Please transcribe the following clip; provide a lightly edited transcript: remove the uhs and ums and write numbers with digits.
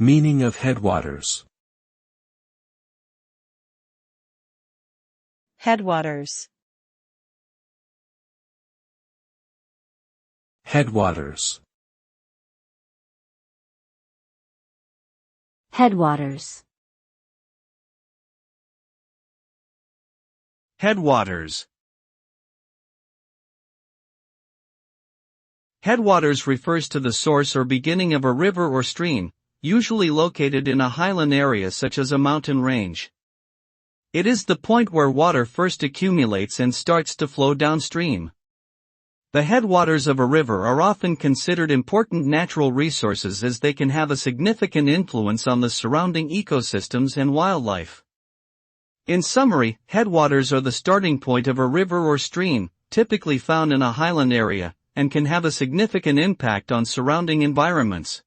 Meaning of headwaters. Headwaters. Headwaters. Headwaters. Headwaters. Headwaters refers to the source or beginning of a river or stream, usually located in a highland area such as a mountain range. It is the point where water first accumulates and starts to flow downstream. The headwaters of a river are often considered important natural resources as they can have a significant influence on the surrounding ecosystems and wildlife. In summary, headwaters are the starting point of a river or stream, typically found in a highland area, and can have a significant impact on surrounding environments.